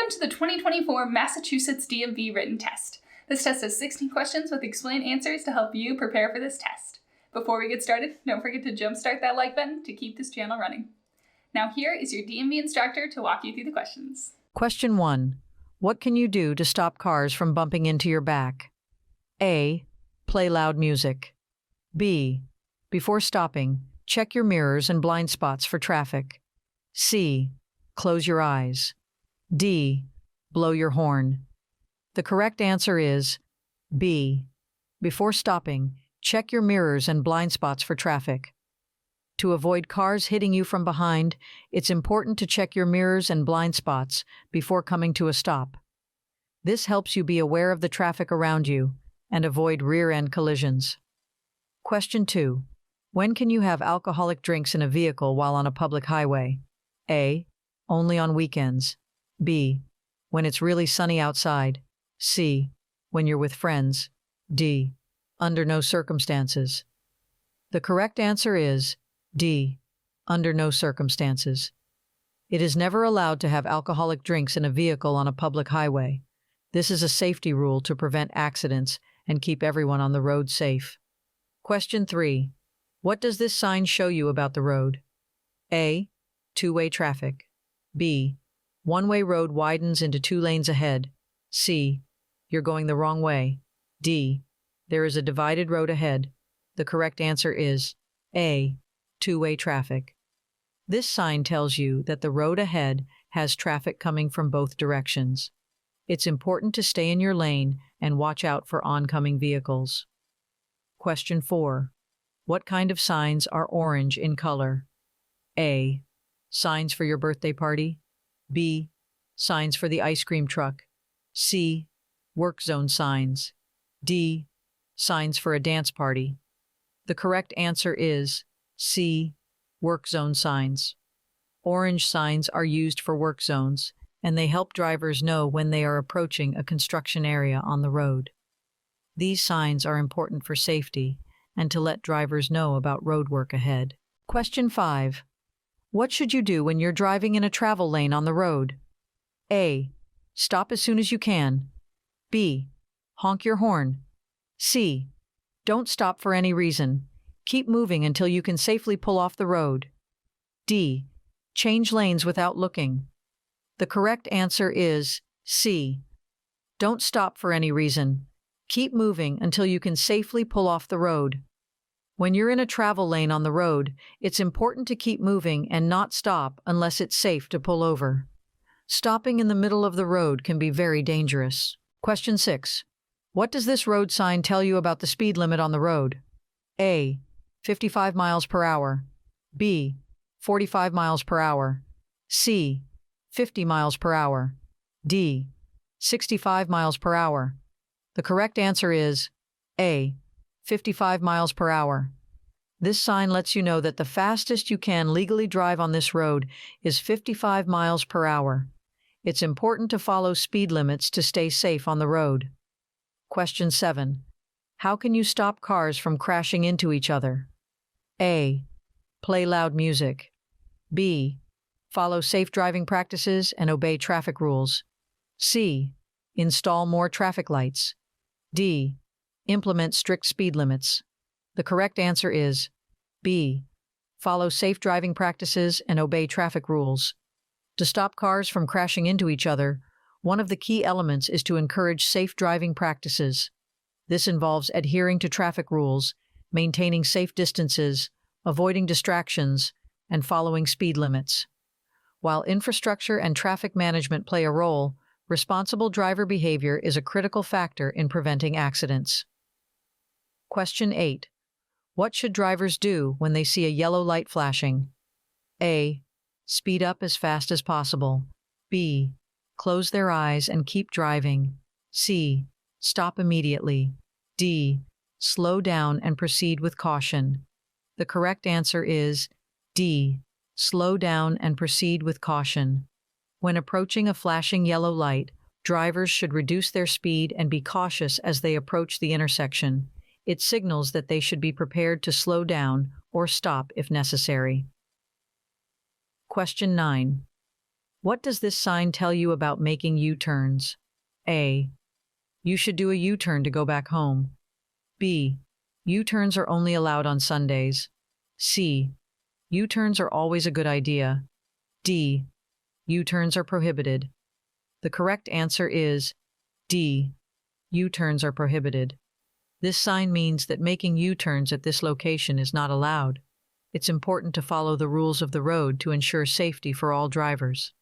Welcome to the 2024 Massachusetts DMV written test. This test has 16 questions with explained answers to help you prepare for this test. Before we get started, don't forget to jumpstart that like button to keep this channel running. Now here is your DMV instructor to walk you through the questions. Question 1. What can you do to stop cars from bumping into your back? A. Play loud music. B. Before stopping, check your mirrors and blind spots for traffic. C. Close your eyes. D. Blow your horn. The correct answer is B. Before stopping, check your mirrors and blind spots for traffic. To avoid cars hitting you from behind, it's important to check your mirrors and blind spots before coming to a stop. This helps you be aware of the traffic around you and avoid rear-end collisions. Question 2. When can you have alcoholic drinks in a vehicle while on a public highway? A. Only on weekends. B. When it's really sunny outside. C. When you're with friends. D. Under no circumstances. The correct answer is D. Under no circumstances. It is never allowed to have alcoholic drinks in a vehicle on a public highway. This is a safety rule to prevent accidents and keep everyone on the road safe. Question 3. What does this sign show you about the road? A. Two-way traffic. B. One-way road widens into 2 lanes ahead. C. You're going the wrong way. D. There is a divided road ahead. The correct answer is A. Two-way traffic. This sign tells you that the road ahead has traffic coming from both directions. It's important to stay in your lane and watch out for oncoming vehicles. Question 4. What kind of signs are orange in color? A. Signs for your birthday party. B. Signs for the ice cream truck. C. Work zone signs. D. Signs for a dance party. The correct answer is C. Work zone signs. Orange signs are used for work zones, and they help drivers know when they are approaching a construction area on the road. These signs are important for safety and to let drivers know about road work ahead. Question 5. What should you do when you're driving in a travel lane on the road? A. Stop as soon as you can. B. Honk your horn. C. Don't stop for any reason. Keep moving until you can safely pull off the road. D. Change lanes without looking. The correct answer is C. Don't stop for any reason. Keep moving until you can safely pull off the road. When you're in a travel lane on the road, it's important to keep moving and not stop unless it's safe to pull over. Stopping in the middle of the road can be very dangerous. Question 6. What does this road sign tell you about the speed limit on the road? A. 55 miles per hour. B. 45 miles per hour. C. 50 miles per hour. D. 65 miles per hour. The correct answer is A. 55 miles per hour. This sign lets you know that the fastest you can legally drive on this road is 55 miles per hour. It's important to follow speed limits to stay safe on the road. Question 7. How can you stop cars from crashing into each other? A. Play loud music. B. Follow safe driving practices and obey traffic rules. C. Install more traffic lights. D. Implement strict speed limits. The correct answer is B. Follow safe driving practices and obey traffic rules. To stop cars from crashing into each other, one of the key elements is to encourage safe driving practices. This involves adhering to traffic rules, maintaining safe distances, avoiding distractions, and following speed limits. While infrastructure and traffic management play a role, responsible driver behavior is a critical factor in preventing accidents. Question 8. What should drivers do when they see a yellow light flashing? A. Speed up as fast as possible. B. Close their eyes and keep driving. C. Stop immediately. D. Slow down and proceed with caution. The correct answer is D. Slow down and proceed with caution. When approaching a flashing yellow light, drivers should reduce their speed and be cautious as they approach the intersection. It signals that they should be prepared to slow down or stop if necessary. Question 9. What does this sign tell you about making U-turns? A. You should do a U-turn to go back home. B. U-turns are only allowed on Sundays. C. U-turns are always a good idea. D. U-turns are prohibited. The correct answer is D. U-turns are prohibited. This sign means that making U-turns at this location is not allowed. It's important to follow the rules of the road to ensure safety for all drivers.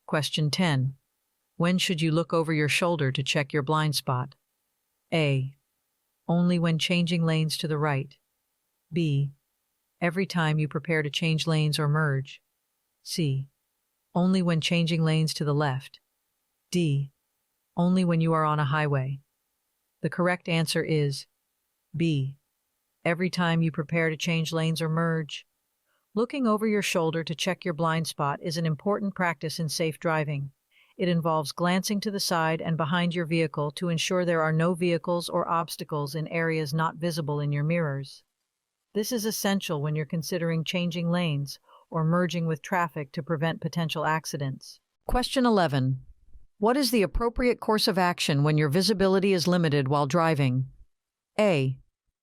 Question 10. When should you look over your shoulder to check your blind spot? A. Only when changing lanes to the right. B. Every time you prepare to change lanes or merge. C. Only when changing lanes to the left. D. Only when you are on a highway. The correct answer is B. Every time you prepare to change lanes or merge. Looking over your shoulder to check your blind spot is an important practice in safe driving. It involves glancing to the side and behind your vehicle to ensure there are no vehicles or obstacles in areas not visible in your mirrors. This is essential when you're considering changing lanes or merging with traffic to prevent potential accidents. Question 11. What is the appropriate course of action when your visibility is limited while driving? A.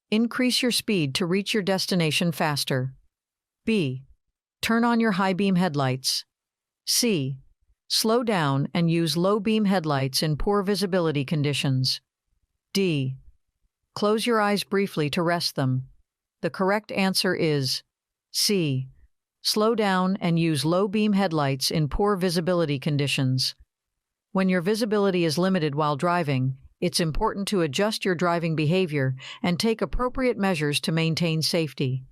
Increase your speed to reach your destination faster. B. Turn on your high beam headlights. C. Slow down and use low beam headlights in poor visibility conditions. D. Close your eyes briefly to rest them. The correct answer is C. Slow down and use low beam headlights in poor visibility conditions. When your visibility is limited while driving, it's important to adjust your driving behavior and take appropriate measures to maintain safety.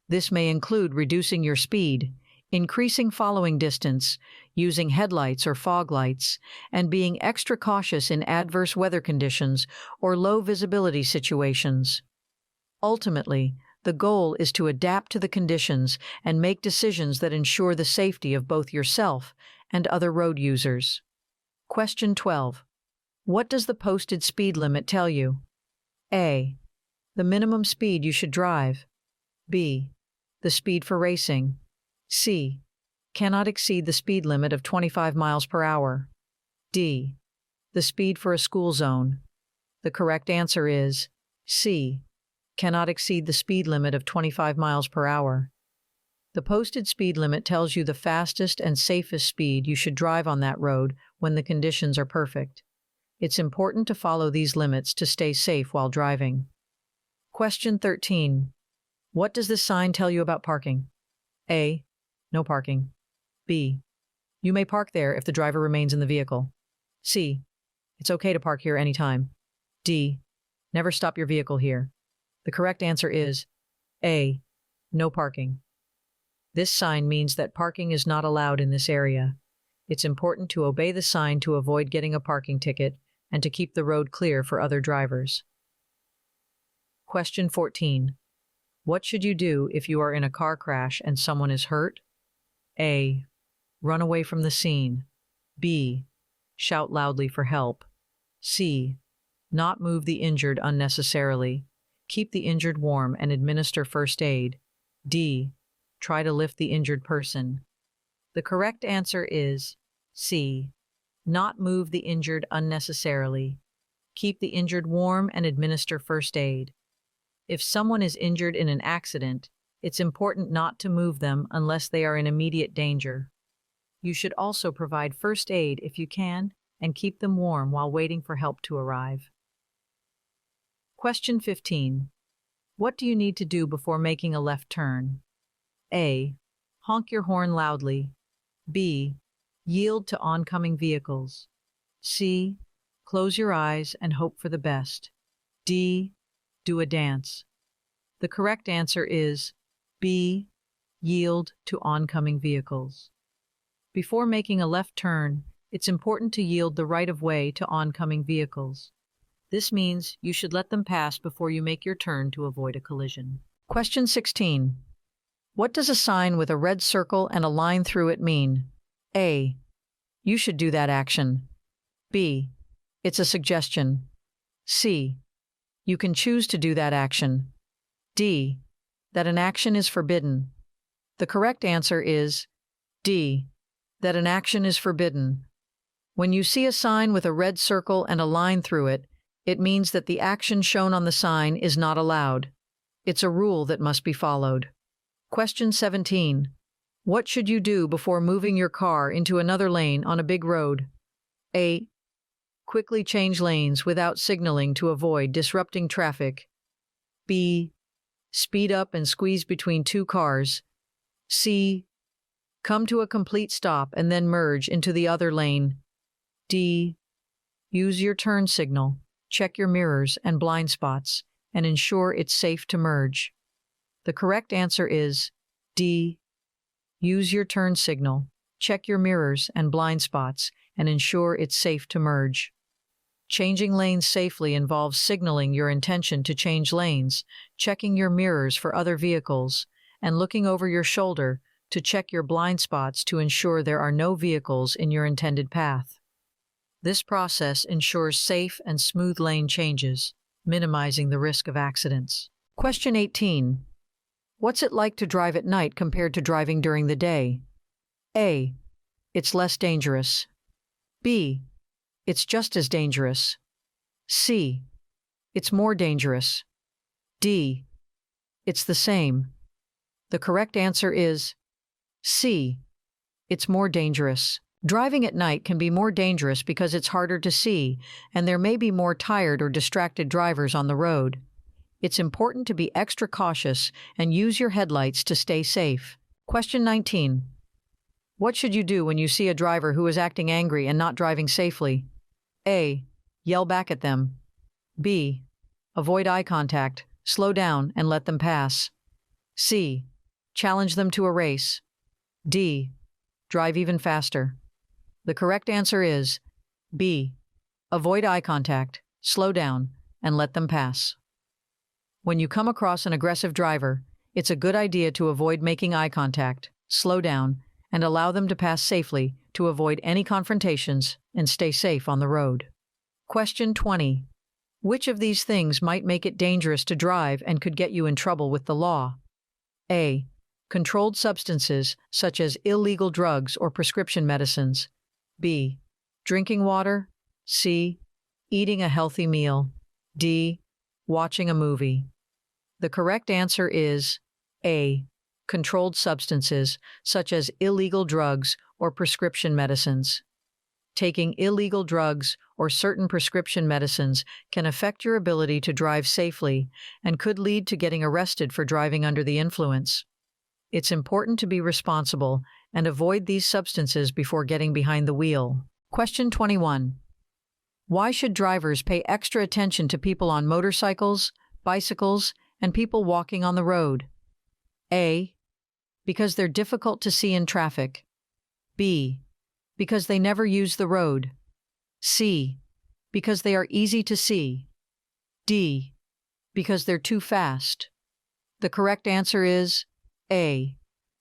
This may include reducing your speed, increasing following distance, using headlights or fog lights, and being extra cautious in adverse weather conditions or low visibility situations. Ultimately, the goal is to adapt to the conditions and make decisions that ensure the safety of both yourself and other road users. Question 12. What does the posted speed limit tell you? A. The minimum speed you should drive. B. The speed for racing. C. Cannot exceed the speed limit of 25 miles per hour. D. The speed for a school zone. The correct answer is C. Cannot exceed the speed limit of 25 miles per hour. The posted speed limit tells you the fastest and safest speed you should drive on that road when the conditions are perfect. It's important to follow these limits to stay safe while driving. Question 13. What does this sign tell you about parking? A. No parking. B. You may park there if the driver remains in the vehicle. C. It's okay to park here anytime. D. Never stop your vehicle here. The correct answer is A. No parking. This sign means that parking is not allowed in this area. It's important to obey the sign to avoid getting a parking ticket and to keep the road clear for other drivers. Question 14. What should you do if you are in a car crash and someone is hurt? A. Run away from the scene. B. Shout loudly for help. C. Not move the injured unnecessarily. Keep the injured warm and administer first aid. D. Try to lift the injured person. The correct answer is C. Not move the injured unnecessarily. Keep the injured warm and administer first aid. If someone is injured in an accident, it's important not to move them unless they are in immediate danger. You should also provide first aid if you can and keep them warm while waiting for help to arrive. Question 15. What do you need to do before making a left turn? A. Honk your horn loudly. B. Yield to oncoming vehicles. C. Close your eyes and hope for the best. D. Do a dance. The correct answer is B. Yield to oncoming vehicles. Before making a left turn, it's important to yield the right of way to oncoming vehicles. This means you should let them pass before you make your turn to avoid a collision. Question 16. What does a sign with a red circle and a line through it mean? A. You should do that action. B. It's a suggestion. C. You can choose to do that action. D. That an action is forbidden. The correct answer is D. that an action is forbidden. When you see a sign with a red circle and a line through it, it means that the action shown on the sign is not allowed. It's a rule that must be followed. Question 17. What should you do before moving your car into another lane on a big road? A. Quickly change lanes without signaling to avoid disrupting traffic. B. Speed up and squeeze between two cars. C. Come to a complete stop and then merge into the other lane. D. Use your turn signal, check your mirrors and blind spots, and ensure it's safe to merge. The correct answer is D. Use your turn signal, check your mirrors and blind spots, and ensure it's safe to merge. Changing lanes safely involves signaling your intention to change lanes, checking your mirrors for other vehicles, and looking over your shoulder to check your blind spots to ensure there are no vehicles in your intended path. This process ensures safe and smooth lane changes, minimizing the risk of accidents. Question 18. What's it like to drive at night compared to driving during the day? A. It's less dangerous. B. It's just as dangerous. C. It's more dangerous. D. It's the same. The correct answer is C. It's more dangerous. Driving at night can be more dangerous because it's harder to see, and there may be more tired or distracted drivers on the road. It's important to be extra cautious and use your headlights to stay safe. Question 19. What should you do when you see a driver who is acting angry and not driving safely? A. Yell back at them. B. Avoid eye contact, slow down, and let them pass. C. Challenge them to a race. D. Drive even faster. The correct answer is B. Avoid eye contact, slow down, and let them pass. When you come across an aggressive driver, it's a good idea to avoid making eye contact, slow down, and allow them to pass safely to avoid any confrontations and stay safe on the road. Question 20. Which of these things might make it dangerous to drive and could get you in trouble with the law? A. Controlled substances such as illegal drugs or prescription medicines. B. Drinking water. C. Eating a healthy meal. D. Watching a movie. The correct answer is A. Controlled substances such as illegal drugs or prescription medicines. Taking illegal drugs or certain prescription medicines can affect your ability to drive safely and could lead to getting arrested for driving under the influence. It's important to be responsible and avoid these substances before getting behind the wheel. Question 21. Why should drivers pay extra attention to people on motorcycles, bicycles, and people walking on the road? A. Because they're difficult to see in traffic. B. Because they never use the road. C. Because they are easy to see. D. Because they're too fast. The correct answer is A.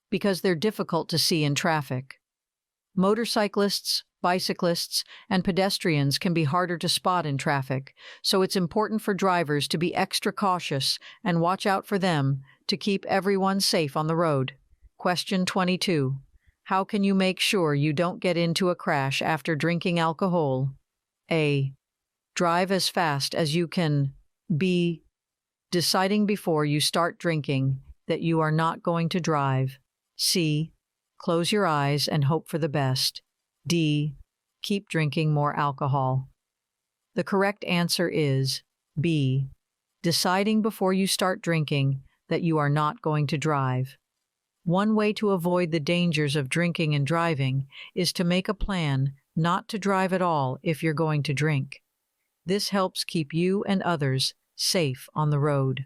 Because they're difficult to see in traffic. Motorcyclists, bicyclists, and pedestrians can be harder to spot in traffic, so it's important for drivers to be extra cautious and watch out for them to keep everyone safe on the road. Question 22. How can you make sure you don't get into a crash after drinking alcohol? A. Drive as fast as you can. B. Deciding before you start drinking that you are not going to drive. C. Close your eyes and hope for the best. D. Keep drinking more alcohol. The correct answer is B. Deciding before you start drinking that you are not going to drive. One way to avoid the dangers of drinking and driving is to make a plan not to drive at all if you're going to drink. This helps keep you and others safe on the road.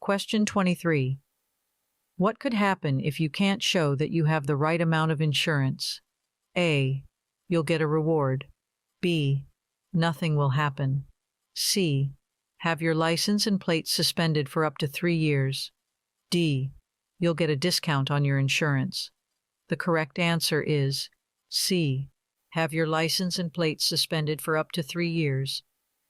Question 23. What could happen if you can't show that you have the right amount of insurance? A. You'll get a reward. B. Nothing will happen. C. Have your license and plates suspended for up to 3 years. D. You'll get a discount on your insurance. The correct answer is C. Have your license and plates suspended for up to 3 years.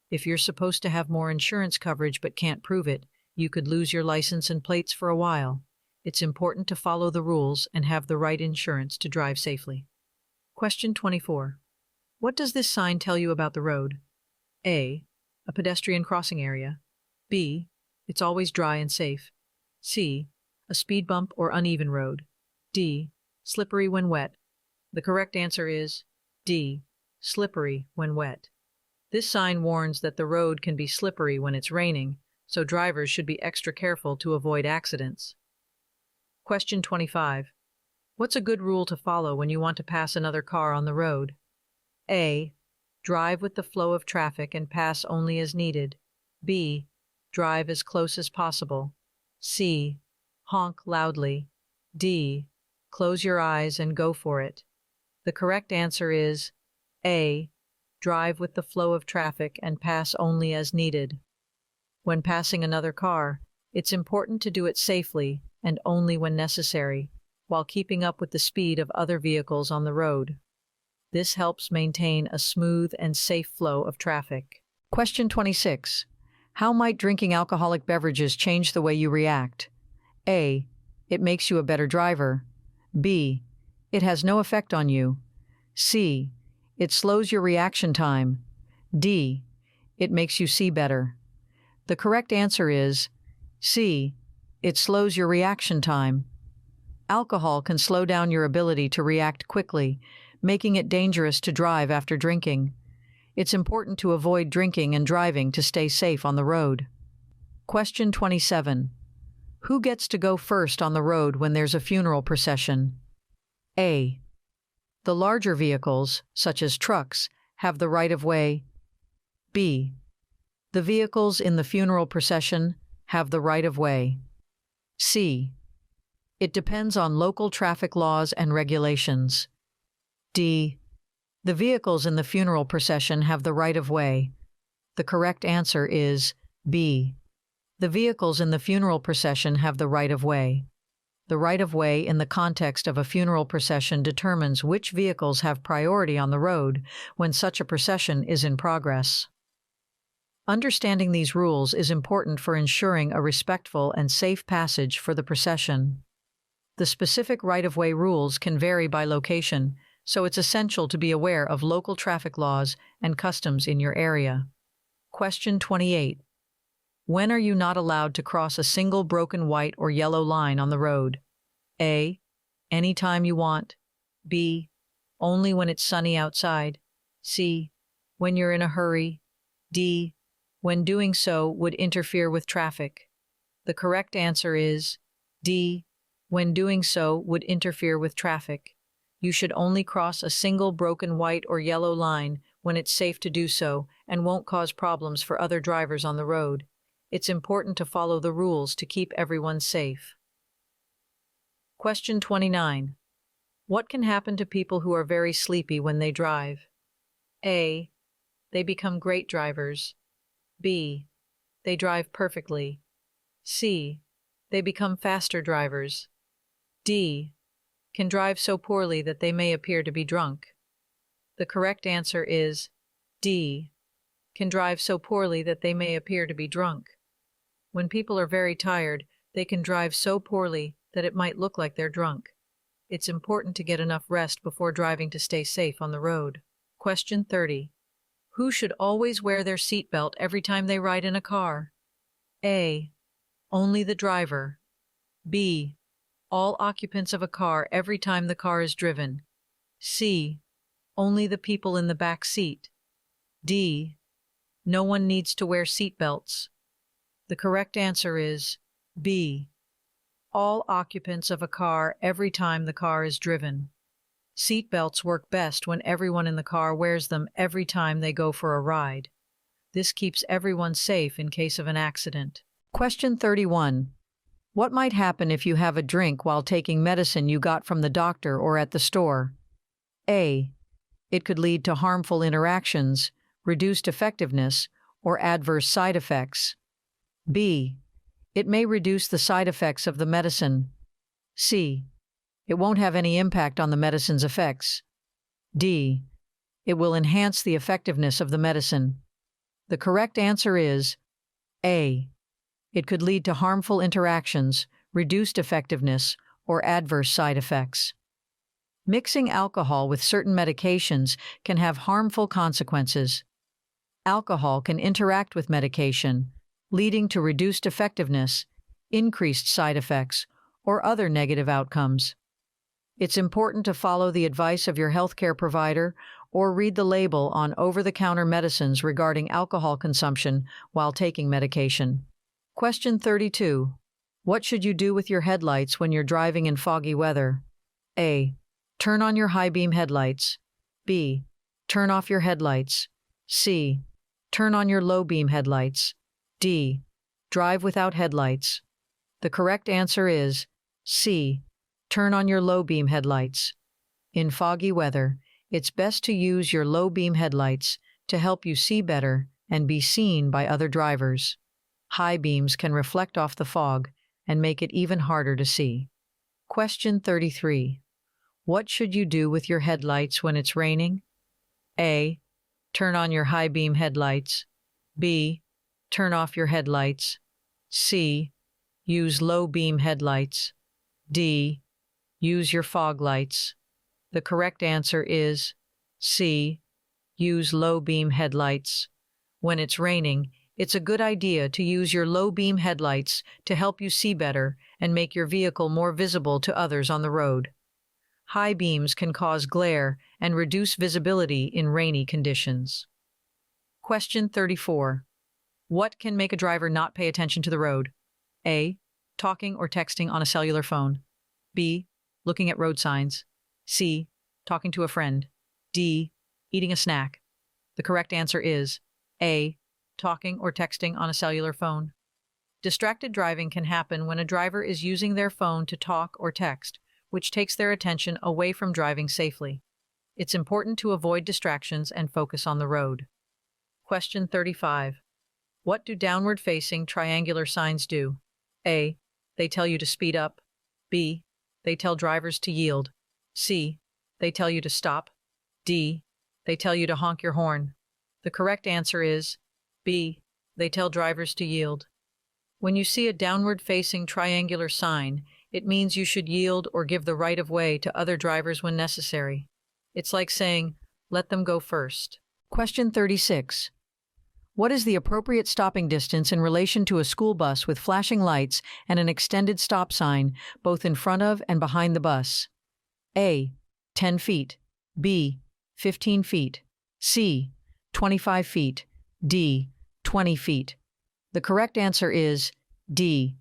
If you're supposed to have more insurance coverage but can't prove it, you could lose your license and plates for a while. It's important to follow the rules and have the right insurance to drive safely. Question 24. What does this sign tell you about the road? A. A pedestrian crossing area. B. It's always dry and safe. C. A speed bump or uneven road. D. Slippery when wet. The correct answer is D. Slippery when wet. This sign warns that the road can be slippery when it's raining, so drivers should be extra careful to avoid accidents. Question 25. What's a good rule to follow when you want to pass another car on the road? A. Drive with the flow of traffic and pass only as needed. B. Drive as close as possible. C. Honk loudly. D. Close your eyes and go for it. The correct answer is A. Drive with the flow of traffic and pass only as needed. When passing another car, it's important to do it safely and only when necessary, while keeping up with the speed of other vehicles on the road. This helps maintain a smooth and safe flow of traffic. Question 26. How might drinking alcoholic beverages change the way you react? A. It makes you a better driver. B. It has no effect on you. C. It slows your reaction time. D. It makes you see better. The correct answer is C. It slows your reaction time. Alcohol can slow down your ability to react quickly, making it dangerous to drive after drinking. It's important to avoid drinking and driving to stay safe on the road. Question 27. Who gets to go first on the road when there's a funeral procession? A. The larger vehicles, such as trucks, have the right of way. B. The vehicles in the funeral procession have the right of way. C. It depends on local traffic laws and regulations. D. The vehicles in the funeral procession have the right of way. The correct answer is B. The vehicles in the funeral procession have the right of way. The right of way in the context of a funeral procession determines which vehicles have priority on the road when such a procession is in progress. Understanding these rules is important for ensuring a respectful and safe passage for the procession. The specific right-of-way rules can vary by location, so it's essential to be aware of local traffic laws and customs in your area. Question 28. When are you not allowed to cross a single broken white or yellow line on the road? A. Anytime you want. B. Only when it's sunny outside. C. When you're in a hurry. D. When doing so would interfere with traffic. The correct answer is D. When doing so would interfere with traffic. You should only cross a single broken white or yellow line when it's safe to do so and won't cause problems for other drivers on the road. It's important to follow the rules to keep everyone safe. Question 29. What can happen to people who are very sleepy when they drive? A. They become great drivers. B. They drive perfectly. C. They become faster drivers. D. Can drive so poorly that they may appear to be drunk. The correct answer is D. Can drive so poorly that they may appear to be drunk. When people are very tired, they can drive so poorly that it might look like they're drunk. It's important to get enough rest before driving to stay safe on the road. Question 30. Who should always wear their seatbelt every time they ride in a car? A. Only the driver. B. All occupants of a car every time the car is driven. C. Only the people in the back seat. D. No one needs to wear seatbelts. The correct answer is B. All occupants of a car every time the car is driven. Seatbelts work best when everyone in the car wears them every time they go for a ride. This keeps everyone safe in case of an accident. Question 31. What might happen if you have a drink while taking medicine you got from the doctor or at the store? A. It could lead to harmful interactions, reduced effectiveness, or adverse side effects. B. It may reduce the side effects of the medicine. C. It won't have any impact on the medicine's effects. D. It will enhance the effectiveness of the medicine. The correct answer is A. It could lead to harmful interactions, reduced effectiveness, or adverse side effects. Mixing alcohol with certain medications can have harmful consequences. Alcohol can interact with medication, leading to reduced effectiveness, increased side effects, or other negative outcomes. It's important to follow the advice of your healthcare provider or read the label on over-the-counter medicines regarding alcohol consumption while taking medication. Question 32. What should you do with your headlights when you're driving in foggy weather? A. Turn on your high beam headlights. B. Turn off your headlights. C. Turn on your low beam headlights. D. Drive without headlights. The correct answer is C. Turn on your low beam headlights. In foggy weather, it's best to use your low beam headlights to help you see better and be seen by other drivers. High beams can reflect off the fog and make it even harder to see. Question 33. What should you do with your headlights when it's raining? A. Turn on your high beam headlights. B. Turn off your headlights. C. Use low beam headlights. D. Use your fog lights. The correct answer is C. Use low beam headlights. When it's raining, it's a good idea to use your low beam headlights to help you see better and make your vehicle more visible to others on the road. High beams can cause glare and reduce visibility in rainy conditions. Question 34. What can make a driver not pay attention to the road? A. Talking or texting on a cellular phone. B. Looking at road signs. C. Talking to a friend. D. Eating a snack. The correct answer is A. Talking or texting on a cellular phone. Distracted driving can happen when a driver is using their phone to talk or text, which takes their attention away from driving safely. It's important to avoid distractions and focus on the road. Question 35. What do downward-facing triangular signs do? A. They tell you to speed up. B. They tell drivers to yield. C. They tell you to stop. D. They tell you to honk your horn. The correct answer is B. They tell drivers to yield. When you see a downward-facing triangular sign, it means you should yield or give the right of way to other drivers when necessary. It's like saying, let them go first. Question 36. What is the appropriate stopping distance in relation to a school bus with flashing lights and an extended stop sign, both in front of and behind the bus? A. 10 feet. B. 15 feet. C. 25 feet. D. 20 feet. The correct answer is D.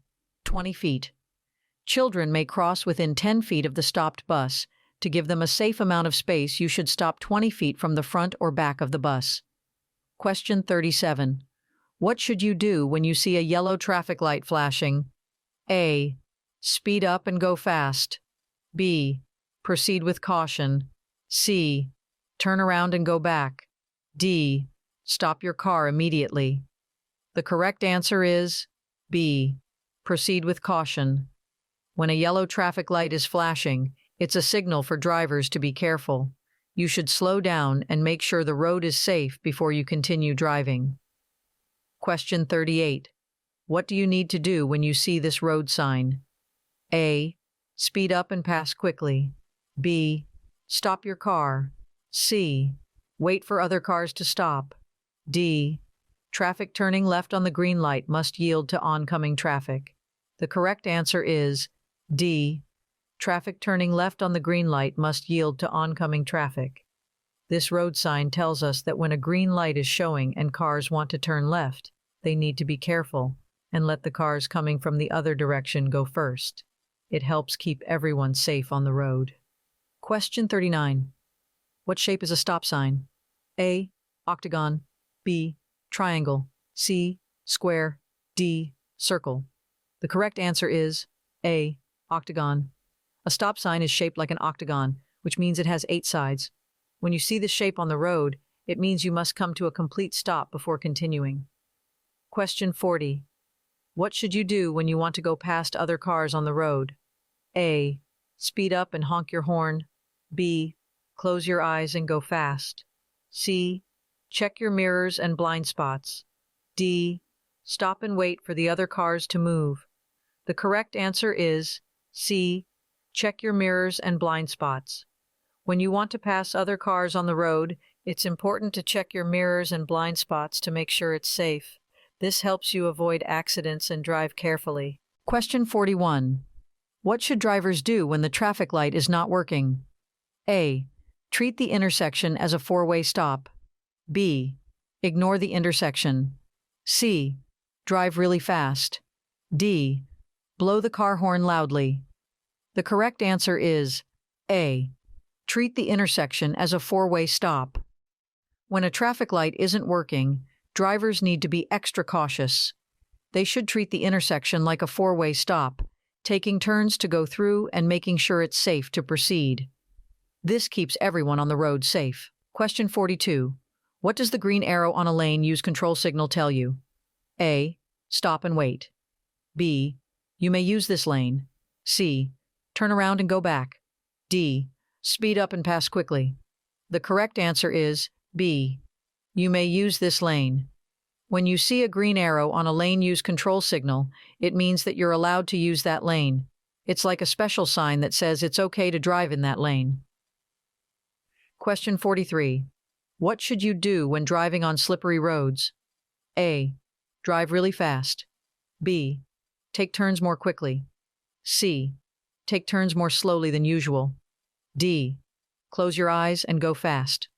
20 feet. Children may cross within 10 feet of the stopped bus. To give them a safe amount of space, you should stop 20 feet from the front or back of the bus. Question 37. What should you do when you see a yellow traffic light flashing? A. Speed up and go fast. B. Proceed with caution. C. Turn around and go back. D. Stop your car immediately. The correct answer is B. Proceed with caution. When a yellow traffic light is flashing, it's a signal for drivers to be careful. You should slow down and make sure the road is safe before you continue driving. Question 38. What do you need to do when you see this road sign? A. Speed up and pass quickly. B. Stop your car. C. Wait for other cars to stop. D. Traffic turning left on the green light must yield to oncoming traffic. The correct answer is D. Traffic turning left on the green light must yield to oncoming traffic. This road sign tells us that when a green light is showing and cars want to turn left, they need to be careful and let the cars coming from the other direction go first. It helps keep everyone safe on the road. Question 39. What shape is a stop sign? A. Octagon. B. Triangle. C. Square. D. Circle. The correct answer is A. Octagon. A stop sign is shaped like an octagon, which means it has 8 sides. When you see this shape on the road, it means you must come to a complete stop before continuing. Question 40. What should you do when you want to go past other cars on the road? A. Speed up and honk your horn. B. Close your eyes and go fast. C. Check your mirrors and blind spots. D. Stop and wait for the other cars to move. The correct answer is C. Check your mirrors and blind spots. When you want to pass other cars on the road, it's important to check your mirrors and blind spots to make sure it's safe. This helps you avoid accidents and drive carefully. Question 41. What should drivers do when the traffic light is not working? A. Treat the intersection as a four-way stop. B. Ignore the intersection. C. Drive really fast. D. Blow the car horn loudly. The correct answer is A. Treat the intersection as a four-way stop. When a traffic light isn't working, drivers need to be extra cautious. They should treat the intersection like a four-way stop, taking turns to go through and making sure it's safe to proceed. This keeps everyone on the road safe. Question 42. What does the green arrow on a lane use control signal tell you? A. Stop and wait. B. You may use this lane. C. Turn around and go back. D. Speed up and pass quickly. The correct answer is B. You may use this lane. When you see a green arrow on a lane use control signal, it means that you're allowed to use that lane. It's like a special sign that says it's okay to drive in that lane. Question 43. What should you do when driving on slippery roads? A. Drive really fast. B. Take turns more quickly. C. Take turns more slowly than usual. D. Close your eyes and go fast.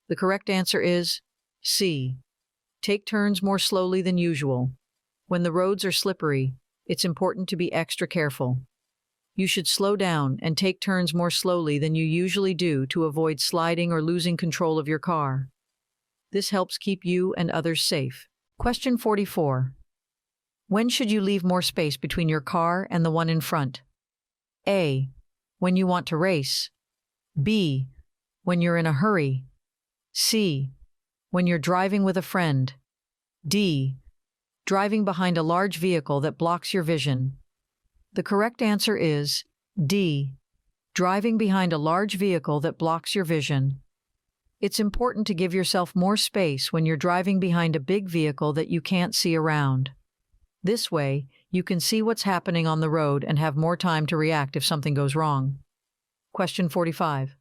The correct answer is C. Take turns more slowly than usual. When the roads are slippery, it's important to be extra careful. You should slow down and take turns more slowly than you usually do to avoid sliding or losing control of your car. This helps keep you and others safe. Question 44. When should you leave more space between your car and the one in front? A. When you want to race. B. When you're in a hurry. C. When you're driving with a friend. D. Driving behind a large vehicle that blocks your vision. The correct answer is D. Driving behind a large vehicle that blocks your vision. It's important to give yourself more space when you're driving behind a big vehicle that you can't see around. This way, you can see what's happening on the road and have more time to react if something goes wrong. Question 45.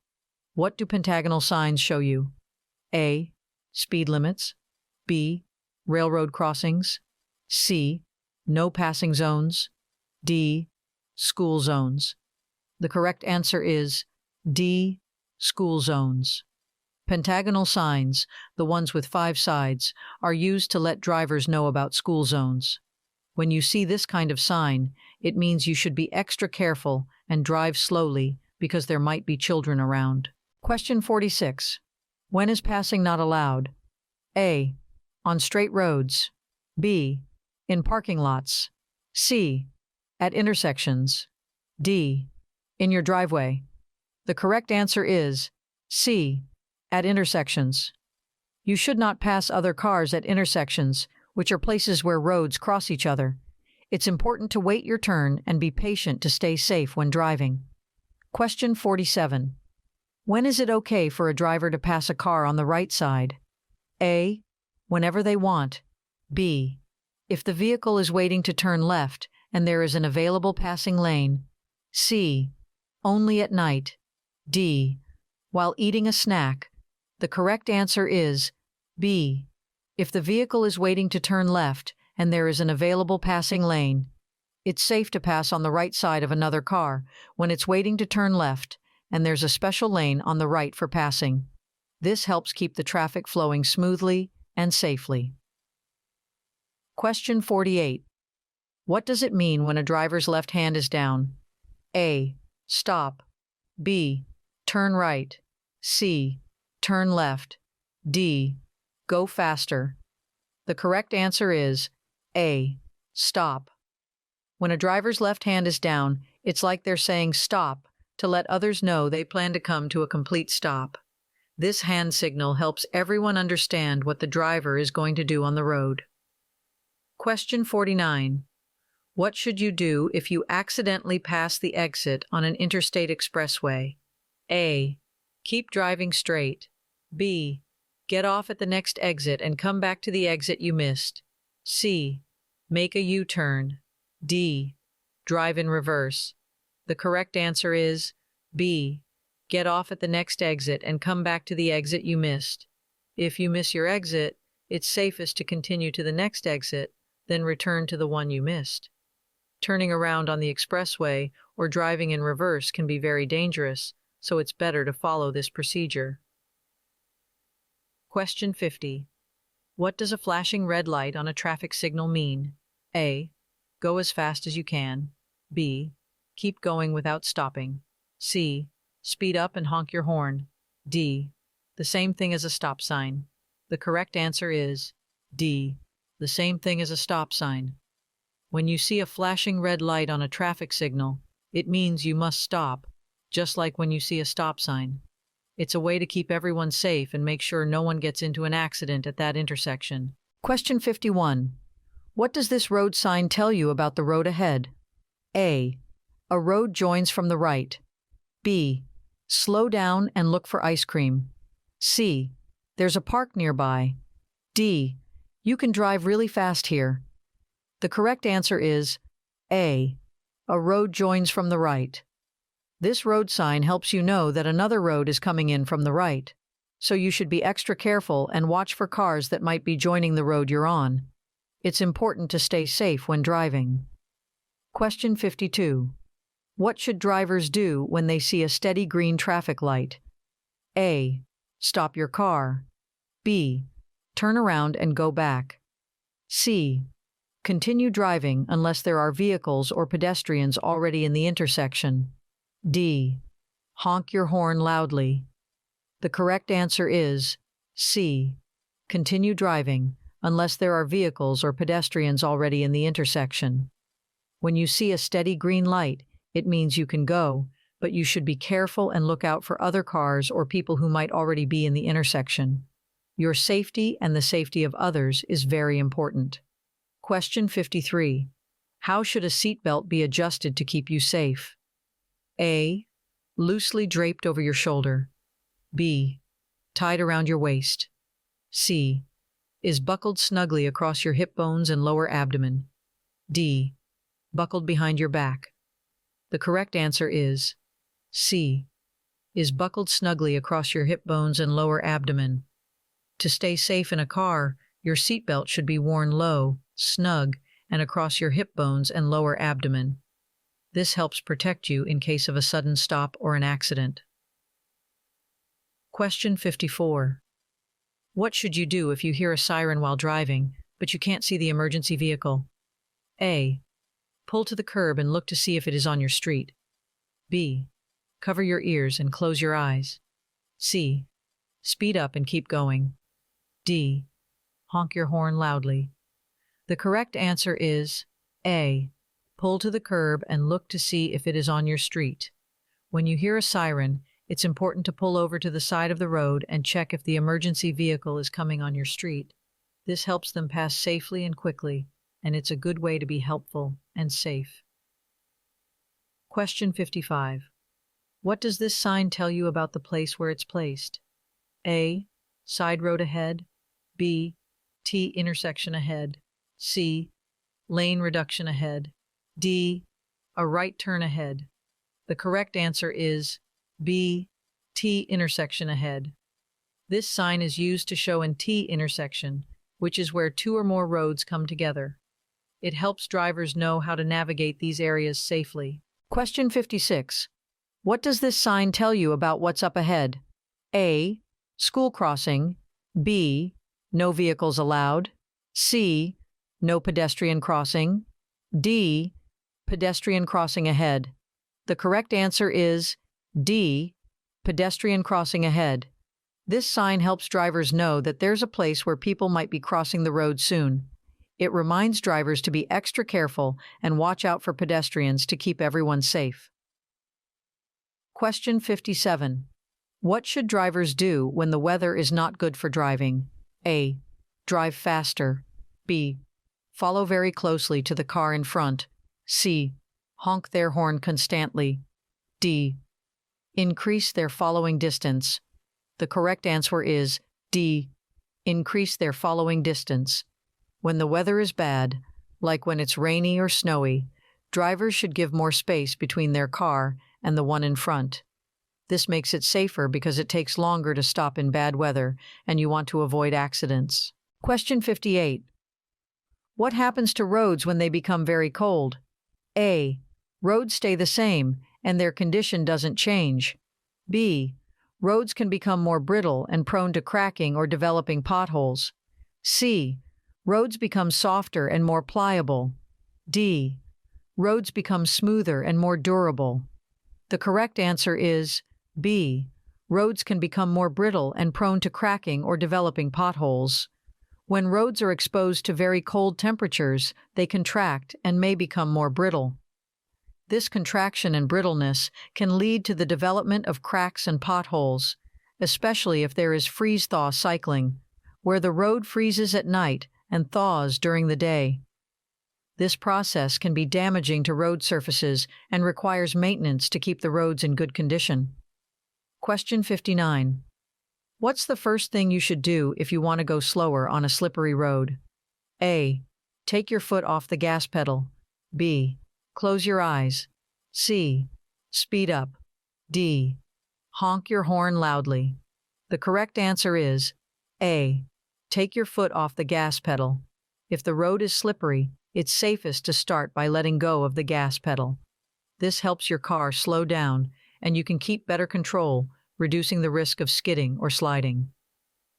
What do pentagonal signs show you? A. Speed limits. B. Railroad crossings. C. No passing zones. D. School zones. The correct answer is D. School zones. Pentagonal signs, the ones with 5 sides, are used to let drivers know about school zones. When you see this kind of sign, it means you should be extra careful and drive slowly because there might be children around. Question 46. When is passing not allowed? A. On straight roads. B. In parking lots. C. At intersections. D. In your driveway. The correct answer is C. At intersections. You should not pass other cars at intersections, which are places where roads cross each other. It's important to wait your turn and be patient to stay safe when driving. Question 47. When is it okay for a driver to pass a car on the right side? A. Whenever they want. B. If the vehicle is waiting to turn left and there is an available passing lane. C. Only at night. D. While eating a snack. The correct answer is B. If the vehicle is waiting to turn left and there is an available passing lane. It's safe to pass on the right side of another car when it's waiting to turn left and there's a special lane on the right for passing. This helps keep the traffic flowing smoothly and safely. Question 48. What does it mean when a driver's left hand is down? A. Stop. B. Turn right. C. Turn left. D. Go faster. The correct answer is A. Stop. When a driver's left hand is down, it's like they're saying stop to let others know they plan to come to a complete stop. This hand signal helps everyone understand what the driver is going to do on the road. Question 49. What should you do if you accidentally pass the exit on an interstate expressway? A. Keep driving straight. B. Get off at the next exit and come back to the exit you missed. C. Make a U-turn. D. Drive in reverse. The correct answer is B. Get off at the next exit and come back to the exit you missed. If you miss your exit, it's safest to continue to the next exit, then return to the one you missed. Turning around on the expressway or driving in reverse can be very dangerous, so it's better to follow this procedure. Question 50. What does a flashing red light on a traffic signal mean? A. Go as fast as you can. B. Keep going without stopping. C. Speed up and honk your horn. D. The same thing as a stop sign. The correct answer is D. The same thing as a stop sign. When you see a flashing red light on a traffic signal, it means you must stop, just like when you see a stop sign. It's a way to keep everyone safe and make sure no one gets into an accident at that intersection. Question 51. What does this road sign tell you about the road ahead? A. A road joins from the right. B. Slow down and look for ice cream. C. There's a park nearby. D. You can drive really fast here. The correct answer is A. A road joins from the right. This road sign helps you know that another road is coming in from the right, so you should be extra careful and watch for cars that might be joining the road you're on. It's important to stay safe when driving. Question 52. What should drivers do when they see a steady green traffic light? A. Stop your car. B. Turn around and go back. C. Continue driving unless there are vehicles or pedestrians already in the intersection. D. Honk your horn loudly. The correct answer is C. Continue driving unless there are vehicles or pedestrians already in the intersection. When you see a steady green light, it means you can go, but you should be careful and look out for other cars or people who might already be in the intersection. Your safety and the safety of others is very important. Question 53. How should a seatbelt be adjusted to keep you safe? A. Loosely draped over your shoulder. B. Tied around your waist. C. Is buckled snugly across your hip bones and lower abdomen. D. Buckled behind your back. The correct answer is C. Is buckled snugly across your hip bones and lower abdomen. To stay safe in a car, your seatbelt should be worn low, snug, and across your hip bones and lower abdomen. This helps protect you in case of a sudden stop or an accident. Question 54. What should you do if you hear a siren while driving, but you can't see the emergency vehicle? A. Pull to the curb and look to see if it is on your street. B. Cover your ears and close your eyes. C. Speed up and keep going. D. Honk your horn loudly. The correct answer is A. Pull to the curb and look to see if it is on your street. When you hear a siren, it's important to pull over to the side of the road and check if the emergency vehicle is coming on your street. This helps them pass safely and quickly, and it's a good way to be helpful and safe. Question 55. What does this sign tell you about the place where it's placed? A. Side road ahead. B. T intersection ahead. C. Lane reduction ahead. D. A right turn ahead. The correct answer is B. T intersection ahead. This sign is used to show an T intersection, which is where two or more roads come together. It helps drivers know how to navigate these areas safely. Question 56. What does this sign tell you about what's up ahead? A. School crossing. B. No vehicles allowed. C. No pedestrian crossing. D. Pedestrian crossing ahead. The correct answer is D. Pedestrian crossing ahead. This sign helps drivers know that there's a place where people might be crossing the road soon. It reminds drivers to be extra careful and watch out for pedestrians to keep everyone safe. Question 57. What should drivers do when the weather is not good for driving? A. Drive faster. B. Follow very closely to the car in front. C. Honk their horn constantly. D. Increase their following distance. The correct answer is D. Increase their following distance. When the weather is bad, like when it's rainy or snowy, drivers should give more space between their car and the one in front. This makes it safer because it takes longer to stop in bad weather and you want to avoid accidents. Question 58. What happens to roads when they become very cold? A. Roads stay the same and their condition doesn't change. B. Roads can become more brittle and prone to cracking or developing potholes. C. Roads become softer and more pliable. D. Roads become smoother and more durable. The correct answer is B. Roads can become more brittle and prone to cracking or developing potholes. When roads are exposed to very cold temperatures, they contract and may become more brittle. This contraction and brittleness can lead to the development of cracks and potholes, especially if there is freeze-thaw cycling, where the road freezes at night and thaws during the day. This process can be damaging to road surfaces and requires maintenance to keep the roads in good condition. Question 59. What's the first thing you should do if you want to go slower on a slippery road? A. Take your foot off the gas pedal. B. Close your eyes. C. Speed up. D. Honk your horn loudly. The correct answer is A. Take your foot off the gas pedal. If the road is slippery, it's safest to start by letting go of the gas pedal. This helps your car slow down, and you can keep better control, reducing the risk of skidding or sliding.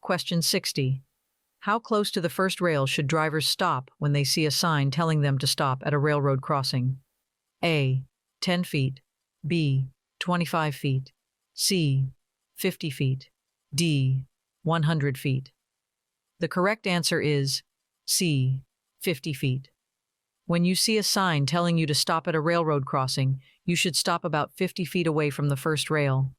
Question 60. How close to the first rail should drivers stop when they see a sign telling them to stop at a railroad crossing? A. 10 feet. B. 25 feet. C. 50 feet. D. 100 feet. The correct answer is C. 50 feet. When you see a sign telling you to stop at a railroad crossing, you should stop about 50 feet away from the first rail.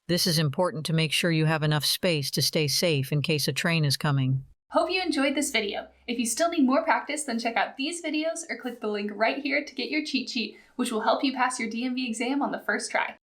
This is important to make sure you have enough space to stay safe in case a train is coming. Hope you enjoyed this video. If you still need more practice, then check out these videos or click the link right here to get your cheat sheet, which will help you pass your DMV exam on the first try.